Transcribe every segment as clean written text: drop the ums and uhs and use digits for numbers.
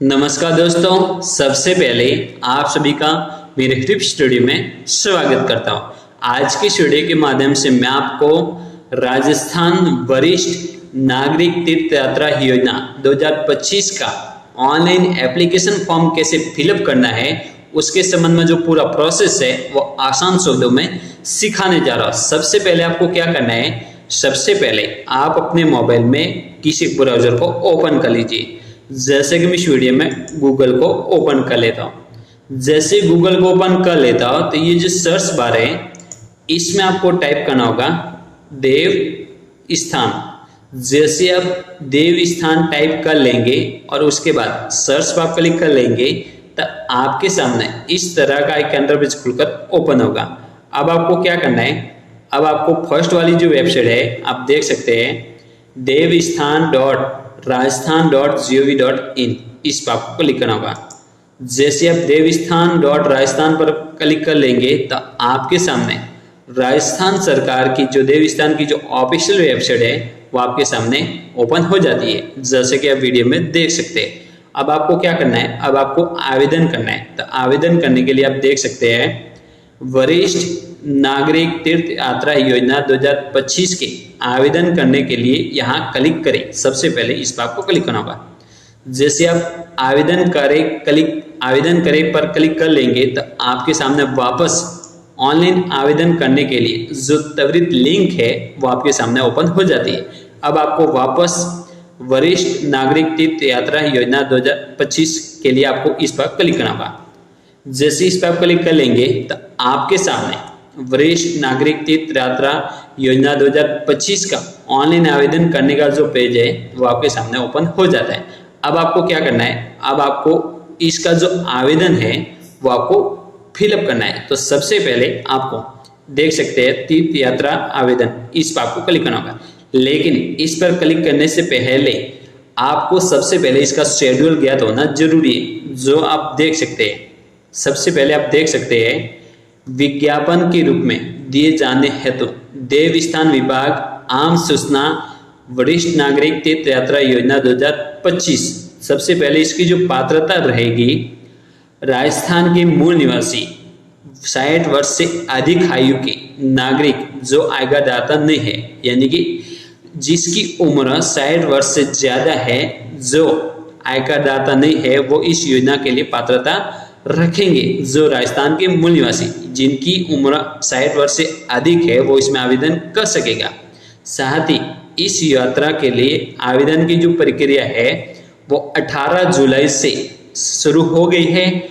नमस्कार दोस्तों, सबसे पहले आप सभी का मेरे टिप स्टूडियो में स्वागत करता हूं। आज की वीडियो के माध्यम से मैं आपको राजस्थान वरिष्ठ नागरिक तीर्थ यात्रा योजना 2025 का ऑनलाइन एप्लीकेशन फॉर्म कैसे फिलअप करना है उसके संबंध में जो पूरा प्रोसेस है वो आसान शब्दों में सिखाने जा रहा हूं। सबसे पहले आपको क्या करना है, सबसे पहले आप अपने मोबाइल में किसी ब्राउजर को ओपन कर लीजिए। जैसे कि मैं इस वीडियो में गूगल को ओपन कर लेता हूँ। जैसे गूगल को ओपन कर लेता हूँ तो ये जो सर्च बार है इसमें आपको टाइप करना होगा देव स्थान। जैसे आप देव स्थान टाइप कर लेंगे और उसके बाद सर्च पर क्लिक कर लेंगे तो आपके सामने इस तरह का एक इंटरफेस खुलकर ओपन होगा। अब आपको क्या करना है, अब आपको फर्स्ट वाली जो वेबसाइट है आप देख सकते हैं देवस्थान.राजस्थान.gov.in, इस पर आपको क्लिक करना होगा। जैसे आप देवस्थान.राजस्थान पर क्लिक कर लेंगे तो आपके सामने राजस्थान सरकार की जो देवस्थान की जो ऑफिशियल वेबसाइट है वो आपके सामने ओपन हो जाती है, जैसे कि आप वीडियो में देख सकते हैं। अब आपको क्या करना है, अब आपको आवेदन करना है। तो आवेदन करने के लिए आप देख सकते हैं वरिष्ठ नागरिक तीर्थ यात्रा योजना 2025 के आवेदन करने के लिए यहाँ क्लिक करें। सबसे पहले इस पर आपको क्लिक करना होगा। जैसे आप आवेदन करें पर क्लिक कर लेंगे तो आपके सामने वापस ऑनलाइन आवेदन करने के लिए जो त्वरित लिंक है वो आपके सामने ओपन हो जाती है। अब आपको वापस वरिष्ठ नागरिक तीर्थ यात्रा योजना 2025 के लिए आपको इस पर क्लिक करना होगा। जैसे इस पर क्लिक कर लेंगे तो आपके सामने वरिष्ठ नागरिक तीर्थ यात्रा योजना 2025 का ऑनलाइन आवेदन करने का जो पेज है वो आपके सामने ओपन हो जाता है। अब आपको क्या करना है, अब आपको इसका जो आवेदन है वो आपको फिलअप करना है। तो सबसे पहले आपको देख सकते हैं तीर्थ यात्रा आवेदन, इस पर आपको क्लिक करना होगा। लेकिन इस पर क्लिक करने से पहले आपको सबसे पहले इसका शेड्यूल ज्ञात होना जरूरी है, जो आप देख सकते हैं। सबसे पहले आप देख सकते हैं विज्ञापन के रूप में दिए जाने हेतु देवस्थान विभाग आम सूचना वरिष्ठ नागरिक तीर्थ यात्रा योजना 2025। सबसे पहले इसकी जो पात्रता रहेगी, राजस्थान के मूल निवासी 60 वर्ष से अधिक आयु के नागरिक जो आयकरदाता नहीं है, यानी कि जिसकी उम्र 60 वर्ष से ज्यादा है जो आयकरदाता नहीं है वो इस योजना के लिए पात्रता रखेंगे। जो राजस्थान के मूल निवासी जिनकी उम्र 60 वर्ष से अधिक है वो इसमें आवेदन कर सकेगा। साथ ही इस यात्रा के लिए आवेदन की जो प्रक्रिया है वो 18 जुलाई से शुरू हो गई है।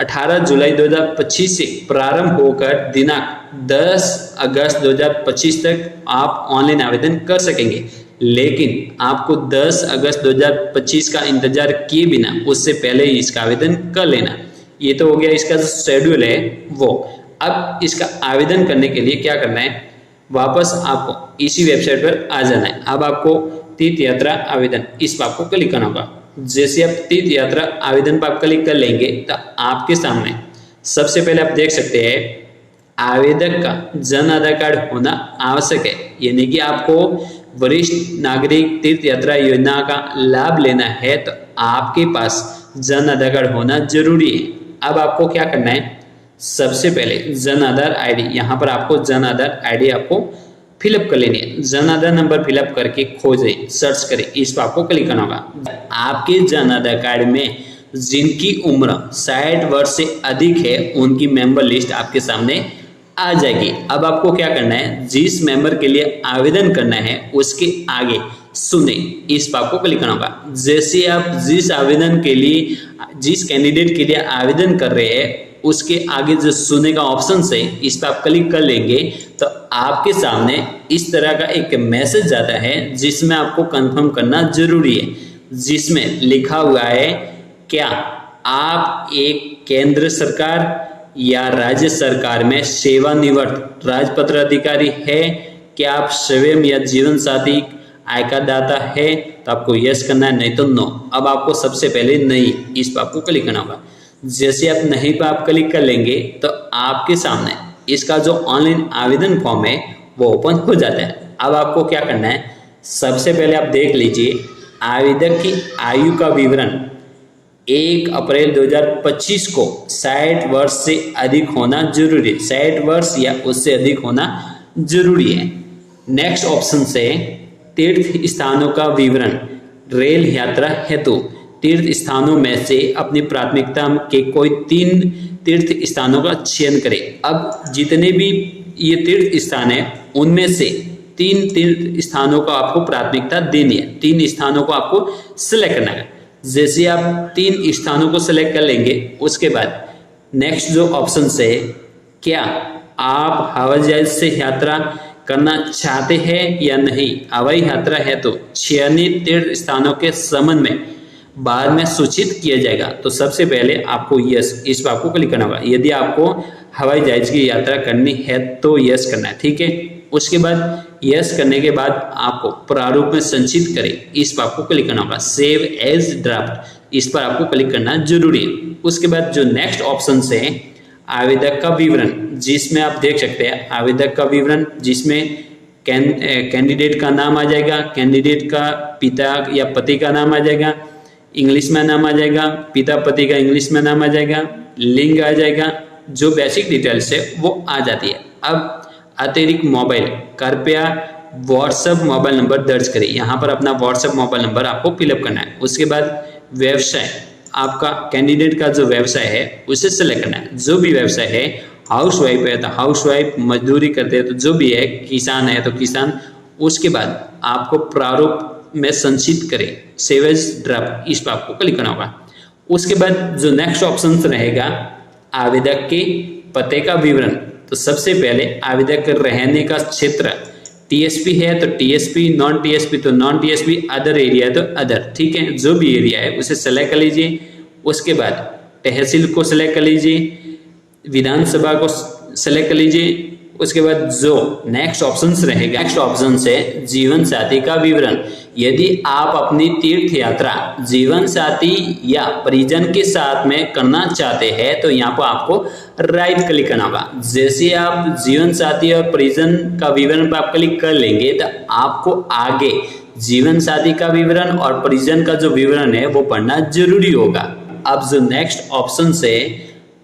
18 जुलाई 2025 से प्रारंभ होकर दिनांक 10 अगस्त 2025 तक आप ऑनलाइन आवेदन कर सकेंगे। लेकिन आपको 10 अगस्त 2025 का इंतजार किए बिना उससे पहले ही इसका आवेदन कर लेना। ये तो हो गया इसका जो शेड्यूल है वो। अब इसका आवेदन करने के लिए क्या करना है, वापस आपको इसी वेबसाइट पर आ जाना है। अब आपको तीर्थ यात्रा आवेदन, इस पर आपको क्लिक करना होगा। जैसे आप तीर्थ यात्रा आवेदन पर आप क्लिक कर लेंगे तो आपके सामने सबसे पहले आप देख सकते हैं आवेदक का जन आधार कार्ड होना आवश्यक है, यानी कि आपको वरिष्ठ नागरिक तीर्थ यात्रा योजना का लाभ लेना है तो आपके पास जन आधार कार्ड होना जरूरी है। अब आपको क्या करना है, सबसे पहले जन आधार आईडी, यहाँ पर आपको जन आधार आईडी आपको फिलअप कर लेनी है। जन आधार नंबर फिलअप करके खोजें, सर्च करें, इस पर आपको क्लिक करना होगा। आपके जन आधार कार्ड में जिनकी उम्र 60 वर्ष से अधिक है उनकी मेंबर लिस्ट आपके सामने आ जाएगी। अब आपको क्या करना है, जिस मेंबर के लिए आवेदन करना है उसके आगे सुने, इस पर आपको क्लिक करना होगा। जैसे आप जिस कैंडिडेट के लिए आवेदन कर रहे हैं उसके आगे जो सुने का ऑप्शन है इस पर आप क्लिक कर लेंगे तो आपके सामने इस तरह का एक मैसेज जाता है जिसमें आपको कंफर्म करना जरूरी है, जिसमें लिखा हुआ है क्या आप एक केंद्र सरकार या राज्य सरकार में सेवानिवृत्त राजपत्र अधिकारी है, क्या आप स्वयं या जीवन साथी आयकरदाता है, तो आपको यस करना है, नहीं तो नो। अब आपको सबसे पहले नहीं, इस पर आपको क्लिक करना होगा। जैसे आप नहीं पर आप क्लिक कर लेंगे तो आपके सामने इसका जो ऑनलाइन आवेदन फॉर्म है वो ओपन हो जाता है। अब आपको क्या करना है, सबसे पहले आप देख लीजिए आवेदक की आयु का विवरण 1 अप्रैल 2025 को 60 वर्ष से अधिक होना जरूरी है। 60 वर्ष या उससे अधिक होना जरूरी है। नेक्स्ट ऑप्शन से तीर्थ स्थानों का विवरण रेल यात्रा हेतु तीर्थ स्थानों में से अपनी प्राथमिकता के कोई 3 तीर्थ स्थानों का चयन करें। अब जितने भी ये तीर्थ स्थान है उनमें से 3 तीर्थ स्थानों को आपको प्राथमिकता देनी है। 3 स्थानों को आपको सिलेक्ट करना है। जैसे आप 3 स्थानों को सिलेक्ट कर लेंगे उसके बाद नेक्स्ट जो ऑप्शन है, क्या आप हवाई जहाज से यात्रा करना चाहते हैं या नहीं। हवाई यात्रा है तो चयनित तीर्थ स्थानों के संबंध में बाद में सूचित किया जाएगा। तो सबसे पहले आपको यस इस बात को क्लिक करना होगा। यदि आपको हवाई जहाज की यात्रा करनी है तो यस करना है, ठीक है। उसके बाद यस करने के बाद आपको प्रारूप में संचित करें इस बात को क्लिक करना होगा। सेव एज ड्राफ्ट इस पर आपको क्लिक करना जरूरी है। उसके बाद जो नेक्स्ट ऑप्शन है आवेदक का विवरण, जिसमें आप देख सकते हैं आवेदक का विवरण, जिसमें कैंडिडेट का नाम आ जाएगा, कैंडिडेट का पिता या पति का नाम आ जाएगा, इंग्लिश में नाम आ जाएगा, पिता पति का इंग्लिश में नाम आ जाएगा, लिंग आ जाएगा, जो बेसिक डिटेल्स है वो आ जाती है। अब अतिरिक्त मोबाइल कृपया व्हाट्सएप मोबाइल नंबर दर्ज करें। यहाँ पर अपना व्हाट्सएप मोबाइल नंबर आपको फिलअप करना है। उसके बाद व्यवसाय, आपका कैंडिडेट का जो व्यवसाय है उसे सिलेक्ट करना है। जो भी व्यवसाय है, हाउस वाइफ है तो हाउस वाइफ, मजदूरी करते हैं तो जो भी है, किसान है तो किसान। उसके बाद आपको प्रारूप में संचित करें सेव एज ड्राफ्ट इस पर आपको क्लिक करना होगा। उसके बाद जो नेक्स्ट ऑप्शन रहेगा आवेदक के पते का विवरण। तो सबसे पहले आवेदक रहने का क्षेत्र टीएसपी है तो टीएसपी, नॉन टीएसपी तो नॉन टीएसपी, अदर एरिया है तो अदर, ठीक है। जो भी एरिया है उसे सेलेक्ट कर लीजिए। उसके बाद तहसील को सिलेक्ट कर लीजिए, विधानसभा को सिलेक्ट कर लीजिए। उसके बाद जो नेक्स्ट ऑप्शन रहेगा, नेक्स्ट ऑप्शन है जीवन साथी का विवरण। यदि आप अपनी तीर्थ यात्रा जीवन साथी या परिजन के साथ में करना चाहते हैं तो यहाँ पर आपको राइट क्लिक करना होगा। जैसे आप जीवन साथी और परिजन का विवरण पर आप क्लिक कर लेंगे तो आपको आगे जीवन साथी का विवरण और परिजन का जो विवरण है वो पढ़ना जरूरी होगा। अब जो नेक्स्ट ऑप्शन है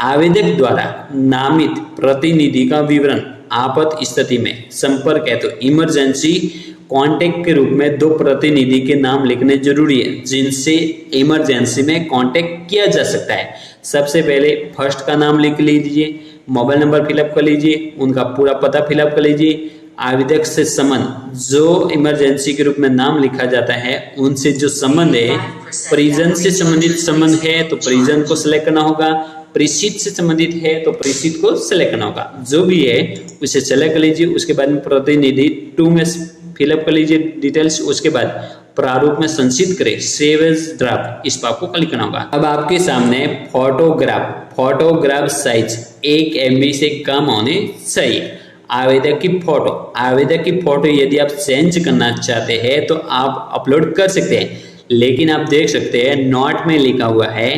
आवेदक द्वारा नामित प्रतिनिधि का विवरण। आपात स्थिति में संपर्क है तो इमरजेंसी कांटेक्ट के रूप में 2 प्रतिनिधि के नाम लिखने जरूरी है जिनसे इमरजेंसी में कांटेक्ट किया जा सकता है। सबसे पहले फर्स्ट का नाम लिख लीजिए, मोबाइल नंबर फिलअप कर लीजिए, उनका पूरा पता फिलअप कर लीजिए। आवेदक से संबंध, जो इमरजेंसी के रूप में नाम लिखा जाता है उनसे जो संबंध है, परिजन से संबंधित संबंध है तो परिजन को सिलेक्ट करना होगा, परिचित से संबंधित है तो परिचित को सिलेक्ट करना होगा। जो भी है उसे सिलेक्ट कर लीजिए। उसके बाद में प्रतिनिधि 2 में फिलअप कर लीजिए डिटेल्स। उसके बाद प्रारूप में संचित करें सेव एज ड्राफ्ट इस पर आपको क्लिक करना होगा। अब आपके सामने फोटोग्राफ साइज 1 MB से कम होने चाहिए। आवेदक की फोटो यदि आप चेंज करना चाहते हैं तो आप अपलोड कर सकते हैं, लेकिन आप देख सकते हैं नोट में लिखा हुआ है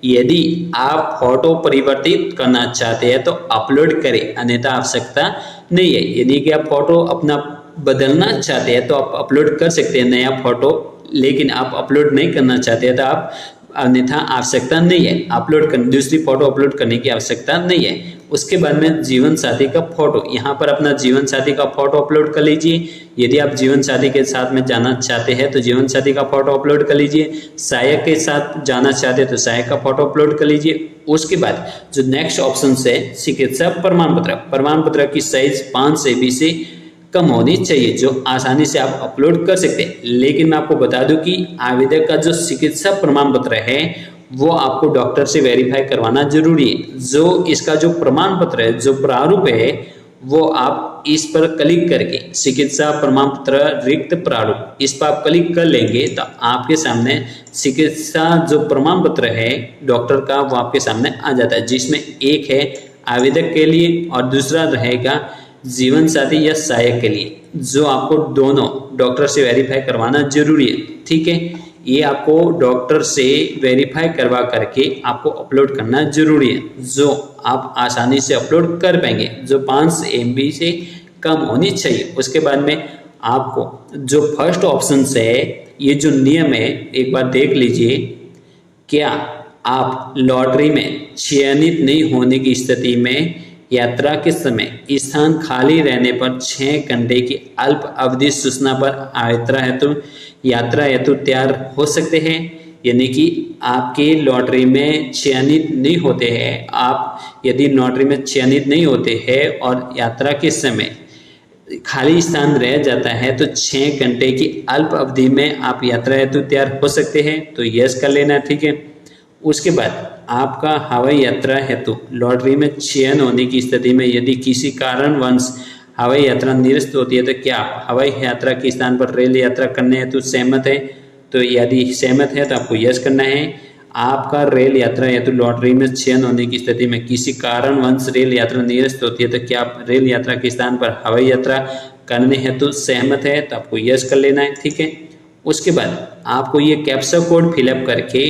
यदि आप फोटो परिवर्तित करना चाहते हैं तो अपलोड करें, अन्यथा आवश्यकता नहीं है। यदि कि आप फोटो अपना बदलना चाहते हैं तो आप अपलोड कर सकते हैं नया फोटो, लेकिन आप अपलोड नहीं करना चाहते हैं तो आप अन्यथा आवश्यकता नहीं है अपलोड करने, दूसरी फोटो अपलोड करने की आवश्यकता नहीं है। उसके बाद में जीवन साथी का फोटो, यहाँ पर अपना जीवन साथी का फोटो अपलोड कर लीजिए। यदि आप जीवन साथी के साथ में जाना चाहते हैं तो जीवन साथी का फोटो अपलोड कर लीजिए। सहायक के साथ जाना चाहते हैं तो सहायक का फोटो अपलोड कर लीजिए। उसके बाद जो नेक्स्ट ऑप्शन है चिकित्सा प्रमाण पत्र की साइज 5 MB से कम होनी चाहिए, जो आसानी से आप अपलोड कर सकते हैं। लेकिन मैं आपको बता दूं कि आवेदक का जो चिकित्सा प्रमाण पत्र है वो आपको डॉक्टर से वेरीफाई करवाना जरूरी है। जो इसका जो प्रमाण पत्र है, जो प्रारूप है, वो आप इस पर क्लिक करके चिकित्सा प्रमाण पत्र रिक्त प्रारूप इस पर आप क्लिक कर लेंगे तो आपके सामने चिकित्सा जो प्रमाण पत्र है डॉक्टर का वो आपके सामने आ जाता है, जिसमें एक है आवेदक के लिए और दूसरा रहेगा जीवन साथी या सहायक के लिए, जो आपको दोनों डॉक्टर से वेरीफाई करवाना जरूरी है। ठीक है, ये आपको डॉक्टर से वेरीफाई करवा करके आपको अपलोड करना जरूरी है, जो आप आसानी से अपलोड कर पाएंगे, जो 5 MB से कम होनी चाहिए। उसके बाद में आपको जो फर्स्ट ऑप्शन है, ये जो नियम है एक बार देख लीजिए, क्या आप लॉटरी में चयनित नहीं होने की स्थिति में यात्रा के समय स्थान खाली रहने पर 6 घंटे की अल्प अवधि सूचना पर यात्रा हेतु तैयार हो सकते हैं। यानी कि आपके लॉटरी में चयनित नहीं होते हैं, आप यदि लॉटरी में चयनित नहीं होते हैं और यात्रा के समय खाली स्थान रह जाता है तो 6 घंटे की अल्प अवधि में आप यात्रा हेतु तैयार हो सकते हैं, तो यस कर लेना, ठीक है। उसके बाद आपका हवाई यात्रा हेतु लॉटरी में चयन होने की स्थिति में यदि किसी कारणवश हवाई यात्रा निरस्त होती है तो क्या आप हवाई यात्रा के स्थान पर रेल यात्रा करने हेतु सहमत है? तो यदि सहमत है तो आपको यस करना है। आपका रेल यात्रा हेतु लॉटरी में चयन होने की स्थिति में किसी कारणवश रेल यात्रा निरस्त होती है तो क्या आप रेल यात्रा के स्थान पर हवाई यात्रा करने हेतु सहमत है? तो आपको यस कर लेना है, ठीक है। उसके बाद आपको ये कैप्चा कोड फिलअप करके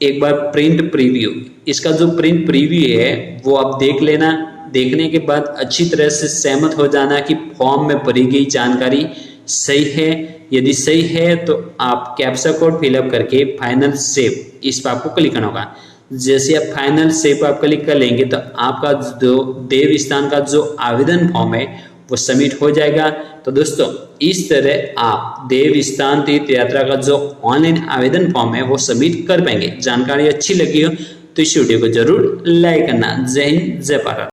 एक बार प्रिंट प्रीव्यू, इसका जो प्रिंट प्रीव्यू है वो आप देख लेना। देखने के बाद अच्छी तरह से सहमत हो जाना कि फॉर्म में भरी गई जानकारी सही है। यदि सही है तो आप कैप्चा कोड फिलअप करके फाइनल सेव, इस पर आपको क्लिक करना होगा। जैसे आप फाइनल सेव आप क्लिक कर लेंगे तो आपका जो देव स्थान का जो आवेदन फॉर्म है वो सबमिट हो जाएगा। तो दोस्तों इस तरह आप देव स्थान तीर्थ यात्रा का जो ऑनलाइन आवेदन फॉर्म है वो सबमिट कर पाएंगे। जानकारी अच्छी लगी हो तो इस वीडियो को जरूर लाइक करना। जय हिंद, जय भारत।